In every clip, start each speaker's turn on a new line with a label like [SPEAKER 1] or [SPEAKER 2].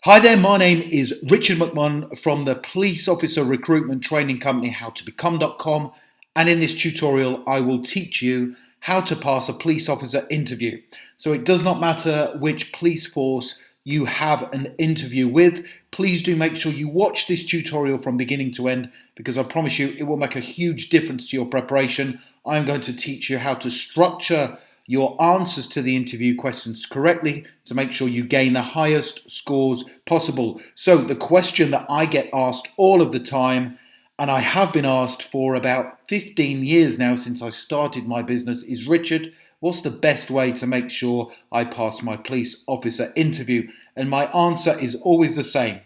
[SPEAKER 1] Hi there, my name is Richard McMunn from the Police Officer Recruitment Training Company, howtobecome.com, and in this tutorial I will teach you how to pass a police officer interview. So it does not matter which police force you have an interview with, please do make sure you watch this tutorial from beginning to end, because I promise you it will make a huge difference to your preparation. I'm going to teach you how to structure your answers to the interview questions correctly to make sure you gain the highest scores possible. So the question that I get asked all of the time, and I have been asked for about 15 years now since I started my business, is, Richard, what's the best way to make sure I pass my police officer interview? And my answer is always the same.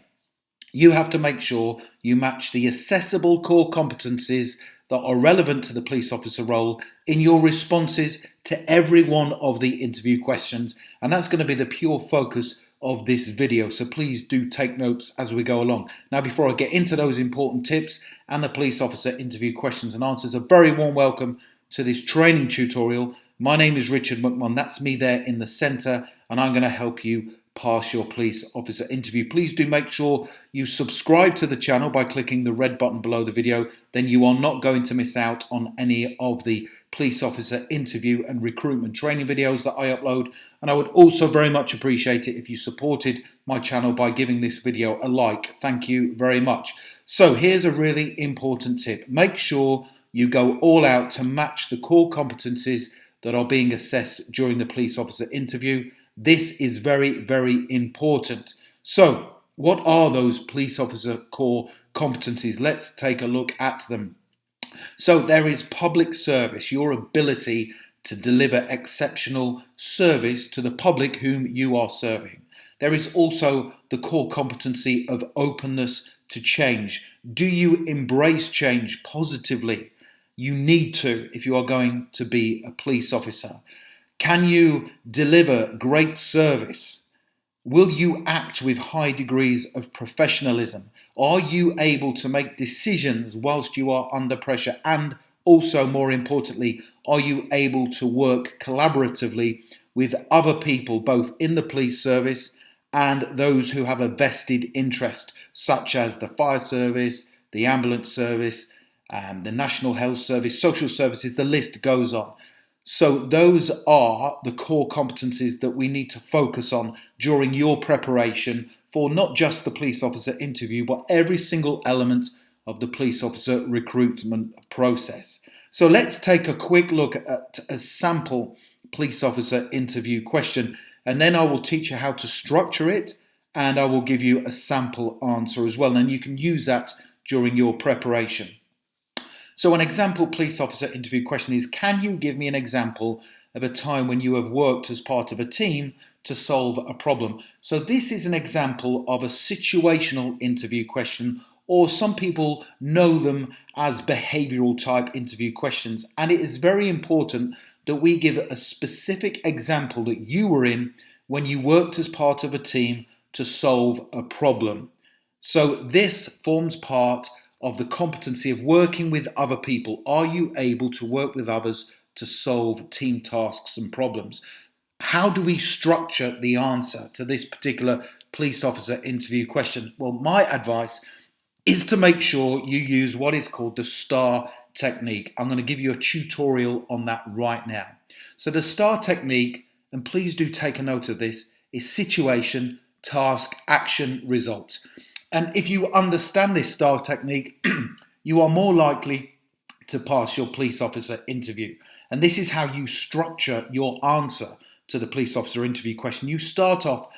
[SPEAKER 1] You have to make sure you match the assessable core competencies that are relevant to the police officer role in your responses to every one of the interview questions. And that's going to be the pure focus of this video. So please do take notes as we go along. Now, before I get into those important tips and the police officer interview questions and answers, a very warm welcome to this training tutorial. My name is Richard McMunn. That's me there in the center, and I'm going to help you pass your police officer interview. Please do make sure you subscribe to the channel by clicking the red button below the video. Then you are not going to miss out on any of the police officer interview and recruitment training videos that I upload. And I would also very much appreciate it if you supported my channel by giving this video a like. Thank you very much. So here's a really important tip. Make sure you go all out to match the core competencies that are being assessed during the police officer interview. This is very, very important. So, what are those police officer core competencies? Let's take a look at them. So, there is public service, your ability to deliver exceptional service to the public whom you are serving. There is also the core competency of openness to change. Do you embrace change positively? You need to if you are going to be a police officer. Can you deliver great service? Will you act with high degrees of professionalism? Are you able to make decisions whilst you are under pressure? And also, more importantly, are you able to work collaboratively with other people, both in the police service and those who have a vested interest, such as the fire service, the ambulance service, the National Health Service, social services, the list goes on. So those are the core competencies that we need to focus on during your preparation for not just the police officer interview, but every single element of the police officer recruitment process. So let's take a quick look at a sample police officer interview question, and then I will teach you how to structure it, and I will give you a sample answer as well, and you can use that during your preparation. So an example police officer interview question is, can you give me an example of a time when you have worked as part of a team to solve a problem? So this is an example of a situational interview question, or some people know them as behavioral type interview questions. And it is very important that we give a specific example that you were in when you worked as part of a team to solve a problem. So this forms part of the competency of working with other people. Are you able to work with others to solve team tasks and problems? How do we structure the answer to this particular police officer interview question? Well, my advice is to make sure you use what is called the STAR technique. I'm going to give you a tutorial on that right now. So the STAR technique, and please do take a note of this, is situation, task, action, result. And if you understand this STAR technique, you are more likely to pass your police officer interview. And this is how you structure your answer to the police officer interview question. You start off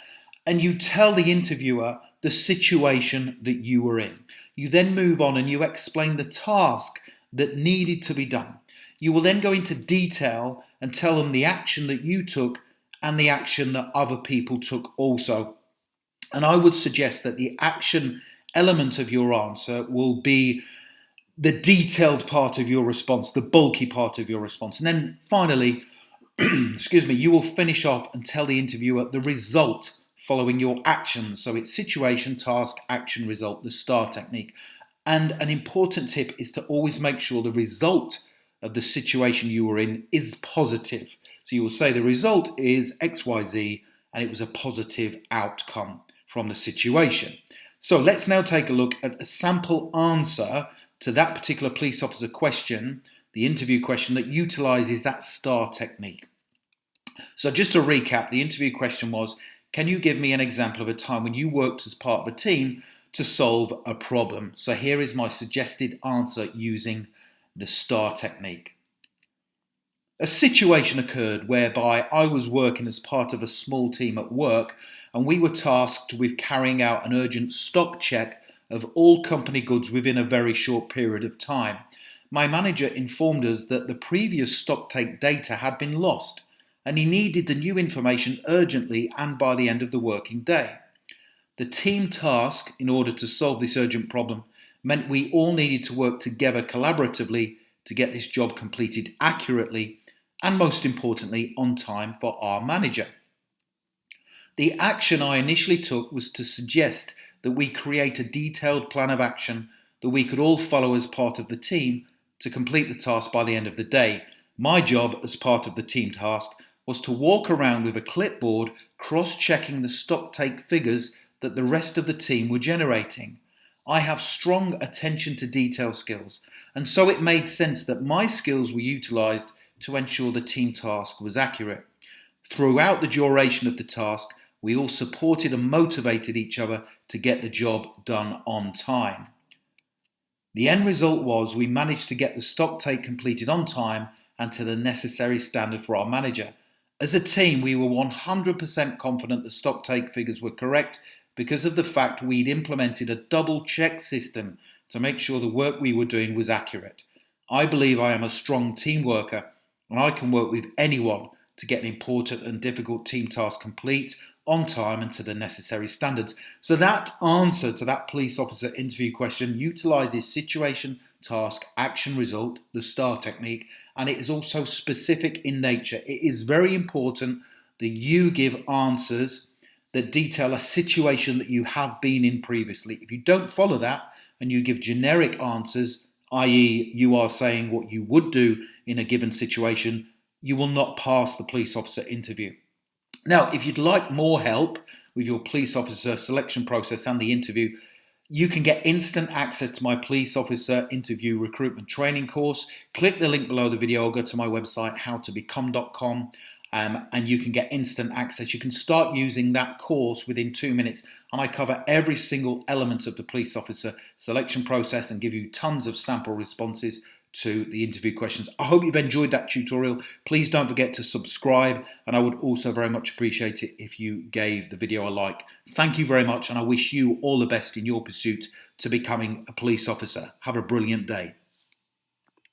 [SPEAKER 1] and you tell the interviewer the situation that you were in. You then move on and you explain the task that needed to be done. You will then go into detail and tell them the action that you took and the action that other people took also. And I would suggest that the action element of your answer will be the detailed part of your response, the bulky part of your response. And then finally, you will finish off and tell the interviewer the result following your actions. So it's situation, task, action, result, the STAR technique. And an important tip is to always make sure the result of the situation you were in is positive. So you will say the result is XYZ and it was a positive outcome. from the situation. So let's now take a look at a sample answer to that particular police officer question, the interview question that utilises that STAR technique. So just to recap, the interview question was, can you give me an example of a time when you worked as part of a team to solve a problem? So here is my suggested answer using the STAR technique. A situation occurred whereby I was working as part of a small team at work, and we were tasked with carrying out an urgent stock check of all company goods within a very short period of time. My manager informed us that the previous stock take data had been lost, and he needed the new information urgently and by the end of the working day. The team task, in order to solve this urgent problem, meant we all needed to work together collaboratively to get this job completed accurately and, most importantly, on time for our manager. The action I initially took was to suggest that we create a detailed plan of action that we could all follow as part of the team to complete the task by the end of the day. My job as part of the team task was to walk around with a clipboard cross-checking the stock take figures that the rest of the team were generating. I have strong attention to detail skills, and so it made sense that my skills were utilised to ensure the team task was accurate. Throughout the duration of the task, we all supported and motivated each other to get the job done on time. The end result was we managed to get the stock take completed on time and to the necessary standard for our manager. As a team, we were 100% confident the stock take figures were correct because of the fact we'd implemented a double check system to make sure the work we were doing was accurate. I believe I am a strong team worker, and I can work with anyone to get an important and difficult team task complete on time and to the necessary standards. So that answer to that police officer interview question utilises situation, task, action, result, the STAR technique, and it is also specific in nature. It is very important that you give answers that detail a situation that you have been in previously. If you don't follow that and you give generic answers, i.e. you are saying what you would do in a given situation, you will not pass the police officer interview. Now, if you'd like more help with your police officer selection process and the interview, you can get instant access to my police officer interview recruitment training course. Click the link below the video or go to my website, howtobecome.com, and you can get instant access. You can start using that course within 2 minutes, and I cover every single element of the police officer selection process and give you tons of sample responses to the interview questions. I hope you've enjoyed that tutorial. Please don't forget to subscribe, and I would also very much appreciate it if you gave the video a like. Thank you very much, and I wish you all the best in your pursuit to becoming a police officer. Have a brilliant day.